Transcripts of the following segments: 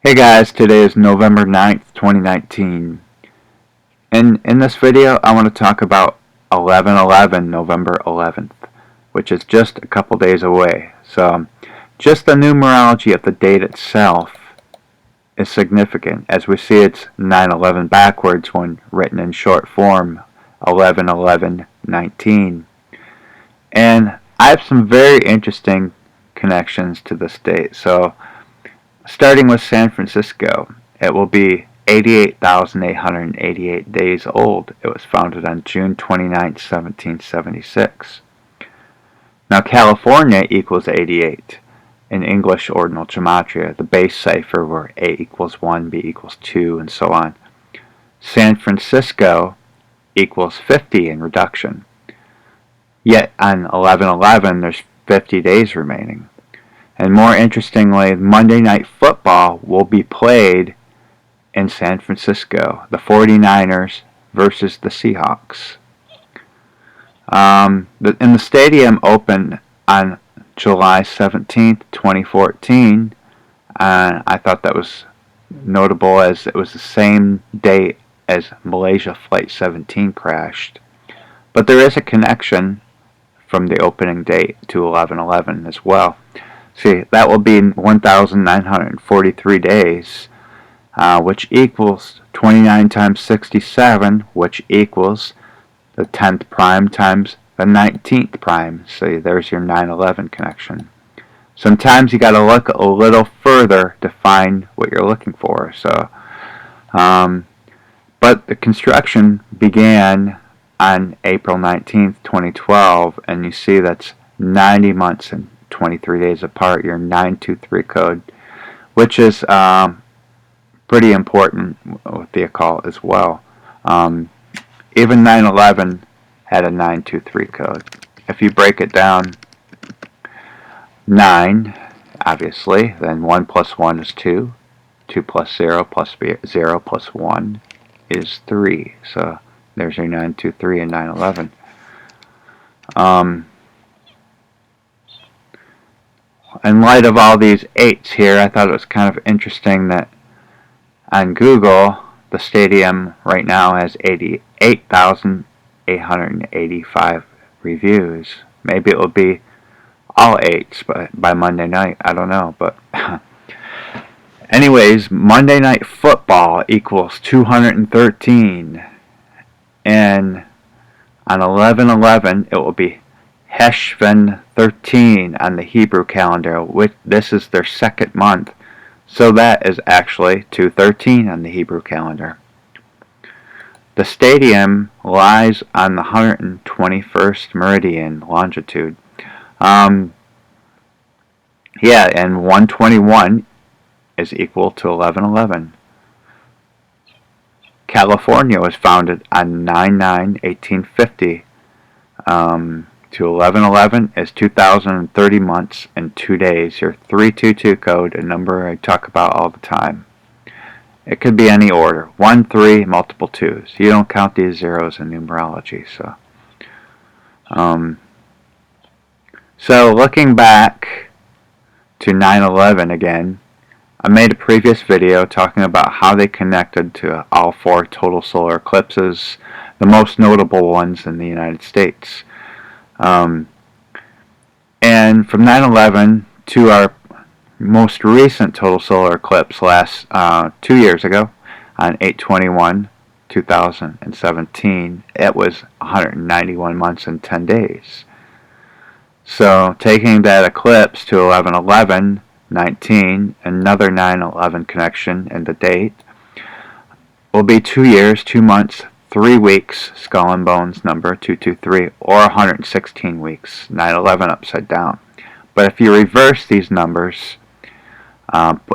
Hey guys, today is November 9th, 2019. And in this video, I want to talk about 11/11, November 11th, which is just a couple days away. So, just the numerology of the date itself is significant, as we see it's 9/11 backwards when written in short form, 11/11/19. And I have some very interesting connections to this date. So, starting with San Francisco, it will be 88,888 days old. It was founded on June 29, 1776. Now, California equals 88 in English ordinal gematria, the base cipher where A equals 1, B equals 2, and so on. San Francisco equals 50 in reduction. Yet on 11/11, there's 50 days remaining. And more interestingly, Monday Night Football will be played in San Francisco. The 49ers versus the Seahawks. And the stadium opened on July 17th, 2014. And I thought that was notable as it was the same date as Malaysia Flight 17 crashed. But there is a connection from the opening date to 11/11 as well. See, that will be 1,943 days, which equals 29 times 67, which equals the 10th prime times the 19th prime. See, there's your 9/11 connection. Sometimes you got to look a little further to find what you're looking for. So, but the construction began on April 19th, 2012, and you see that's 90 months and 23 days apart, your 923 code, which is pretty important with the occult as well. Even 9/11 had a 923 code. If you break it down, 9, obviously, then 1 plus 1 is 2, 2 plus 0 plus 0 plus 1 is 3. So there's your 923 and 9/11. In light of all these 8s here, I thought it was kind of interesting that on Google, the stadium right now has 88,885 reviews. Maybe it will be all 8s by Monday night. I don't know. But anyways, Monday Night Football equals 213. And on 11/11, it will be Heshvan 13 on the Hebrew calendar, which this is their second month. So that is actually 213 on the Hebrew calendar. The stadium lies on the 121st meridian longitude. And 121 is equal to 11/11. California was founded on 9/9/1850. To 11/11 is 2,030 months and 2 days. Your 322 code, a number I talk about all the time. It could be any order. 1, 3, multiple 2s. You don't count these zeros in numerology. So looking back to 9/11 again, I made a previous video talking about how they connected to all 4 total solar eclipses, the most notable ones in the United States. And from 9/11 to our most recent total solar eclipse last 2 years ago on 8/21/2017, it was 191 months and 10 days. So taking that eclipse to 11/11/19, another 9/11 connection in the date, will be 2 years, 2 months, 3 weeks, skull and bones number 223, or 116 weeks, 9/11 upside down. But if you reverse these numbers,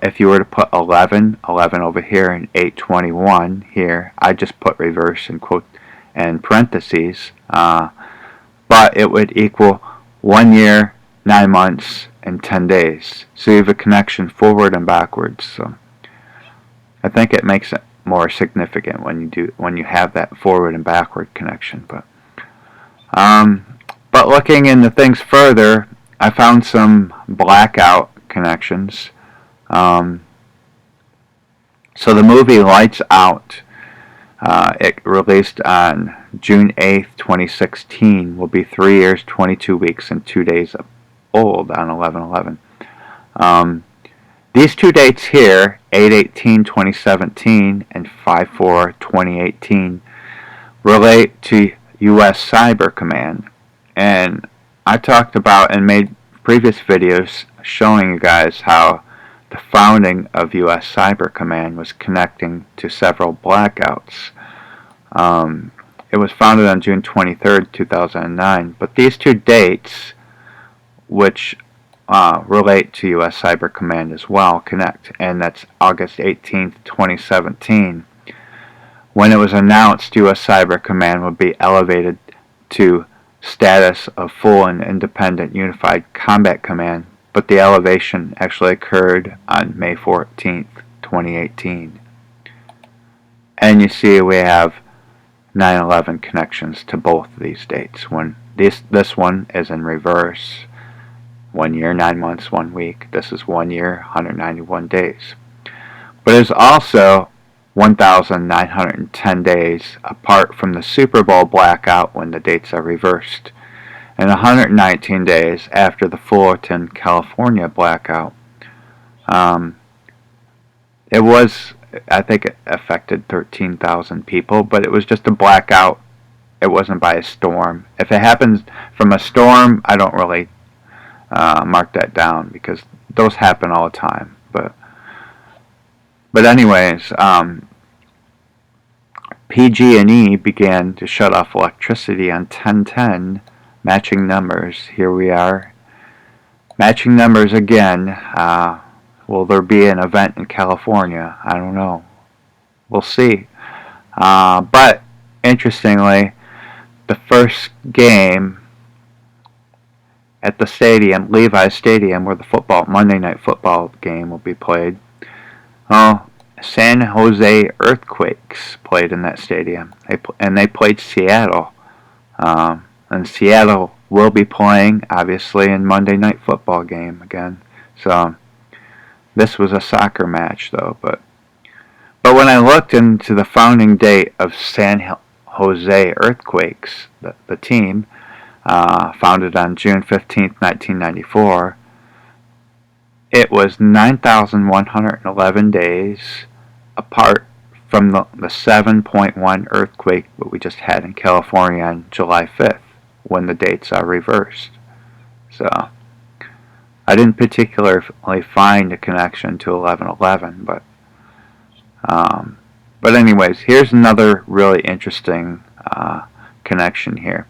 if you were to put 11/11 over here and 8/21 here, I just put reverse in quote and parentheses, but it would equal 1 year, 9 months, and 10 days. So you have a connection forward and backwards. So I think it makes it more significant when you have that forward and backward connection. But looking into things further, I found some blackout connections. So the movie Lights Out, it released on June 8th, 2016, will be 3 years, 22 weeks, and 2 days old on 11/11. Um, these two dates here, 8/18/2017 and 5/4/2018, relate to U.S. Cyber Command. And I talked about and made previous videos showing you guys how the founding of U.S. Cyber Command was connecting to several blackouts. It was founded on June 23rd, 2009, but these two dates, which relate to U.S. Cyber Command as well, connect, and that's August 18th, 2017, when it was announced U.S. Cyber Command would be elevated to status of full and independent unified combat command, but the elevation actually occurred on May 14th, 2018. And you see we have 9/11 connections to both of these dates. When this one is in reverse, 1 year, 9 months, 1 week. This is 1 year, 191 days. But it's also 1,910 days apart from the Super Bowl blackout when the dates are reversed, and 119 days after the Fullerton, California blackout. It was, I think it affected 13,000 people, but it was just a blackout. It wasn't by a storm. If it happens from a storm, I don't really mark that down because those happen all the time. But anyways, PG&E began to shut off electricity on 10/10, matching numbers. Here we are, matching numbers again. Will there be an event in California? I don't know. We'll see. But interestingly, the first game at the stadium, Levi's Stadium, where the Monday Night Football game will be played, San Jose Earthquakes played in that stadium, and they played Seattle. And Seattle will be playing, obviously, in Monday Night Football game again. So this was a soccer match, though. But when I looked into the founding date of San Jose Earthquakes, the team, founded on June 15th, 1994, it was 9,111 days apart from the 7.1 earthquake that we just had in California on July 5th, when the dates are reversed. So I didn't particularly find a connection to 11/11, but anyways, here's another really interesting connection here.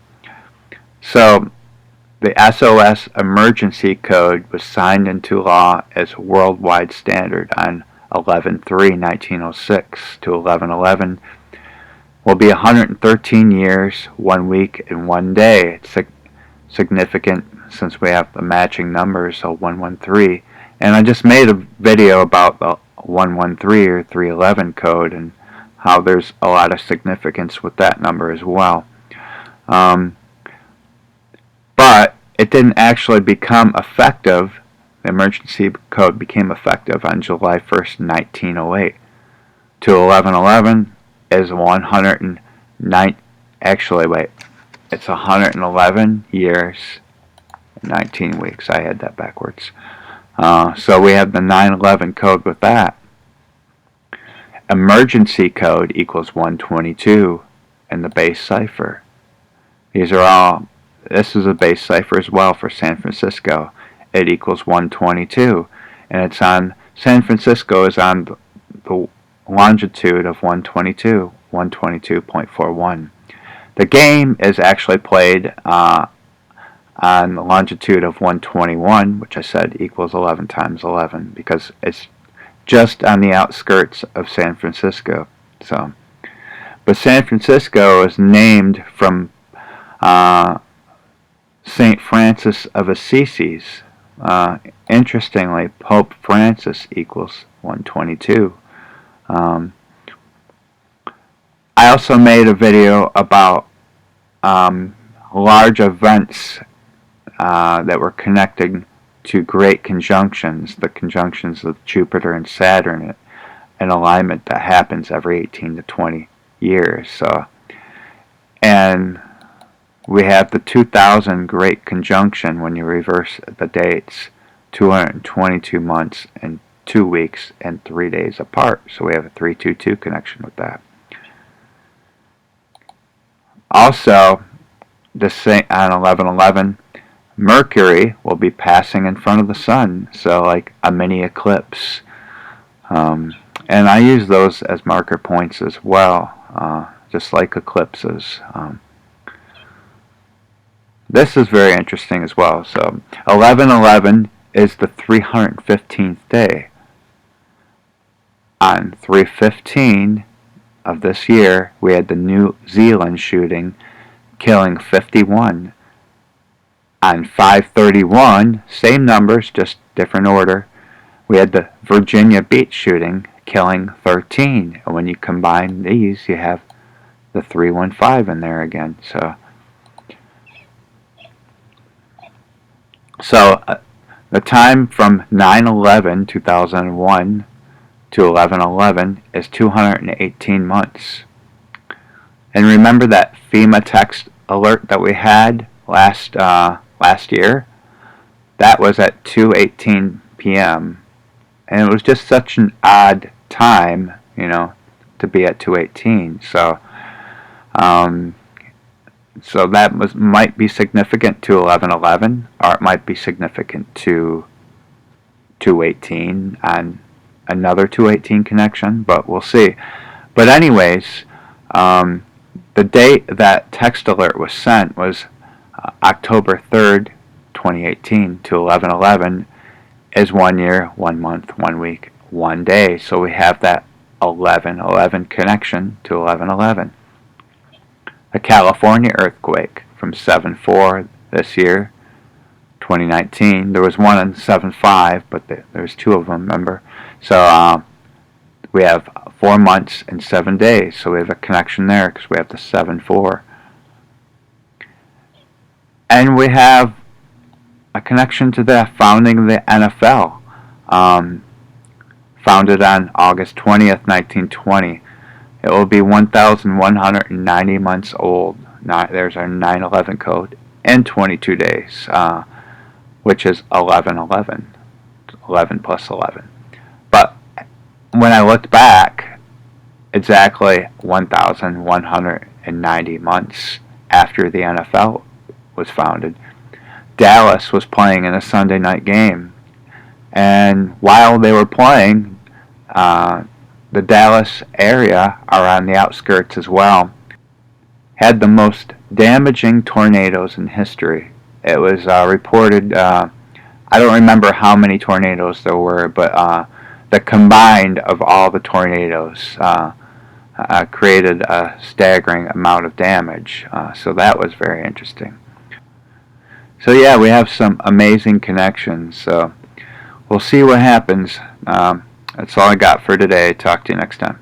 So the SOS emergency code was signed into law as a worldwide standard on 11/3/1906 to 11/11. Will be 113 years, 1 week, and 1 day. It's significant since we have the matching numbers, so 113. And I just made a video about the 113 or 311 code and how there's a lot of significance with that number as well. But it didn't actually become effective. The emergency code became effective on July 1st, 1908. To 11/11 is 109. Actually, wait. It's 111 years, 19 weeks. I had that backwards. So we have the 9/11 code with that. Emergency code equals 122 and the base cipher. These are all. This is a base cipher as well for San Francisco. It equals 122, and it's on San Francisco is on the longitude of 122, 122.41. The game is actually played on the longitude of 121, which I said equals 11 times 11 because it's just on the outskirts of San Francisco. So, but San Francisco is named from St. Francis of Assisi. Interestingly, Pope Francis equals 122. I also made a video about large events that were connecting to great conjunctions, the conjunctions of Jupiter and Saturn an alignment that happens every 18 to 20 years. So, and we have the 2000 Great Conjunction when you reverse the dates, 222 months and 2 weeks and 3 days apart. So we have a 322 connection with that. Also, on 11/11, Mercury will be passing in front of the Sun, so like a mini eclipse. And I use those as marker points as well, just like eclipses. This is very interesting as well. So 11/11 is the 315th day. On 3/15 of this year, we had the New Zealand shooting, killing 51. On 5/31, same numbers, just different order, we had the Virginia Beach shooting, killing 13. And when you combine these, you have the 315 in there again. So the time from 9/11, 2001 to 11/11 is 218 months. And remember that FEMA text alert that we had last year? That was at 2:18 p.m. And it was just such an odd time, to be at 2:18. So that might be significant to 11/11, or it might be significant to 2:18 and another 2:18 connection, but we'll see. But anyways, the date that text alert was sent was October 3rd, 2018 to 11/11 is 1 year, 1 month, 1 week, 1 day. So we have that 11/11 connection to 11/11. A California earthquake from 7/4 this year, 2019. There was one on 7/5, but there's two of them, remember? So we have 4 months and 7 days. So we have a connection there because we have the 7/4. And we have a connection to the founding of the NFL, founded on August 20th, 1920. It will be 1,190 months old. There's our 9/11 code, and 22 days, which is 11/11. 11 plus 11. But when I looked back, exactly 1,190 months after the NFL was founded, Dallas was playing in a Sunday night game. And while they were playing, the Dallas area, around the outskirts as well, had the most damaging tornadoes in history. It was reported, I don't remember how many tornadoes there were, but the combined of all the tornadoes created a staggering amount of damage. So that was very interesting. So yeah, we have some amazing connections. So we'll see what happens. That's all I got for today. Talk to you next time.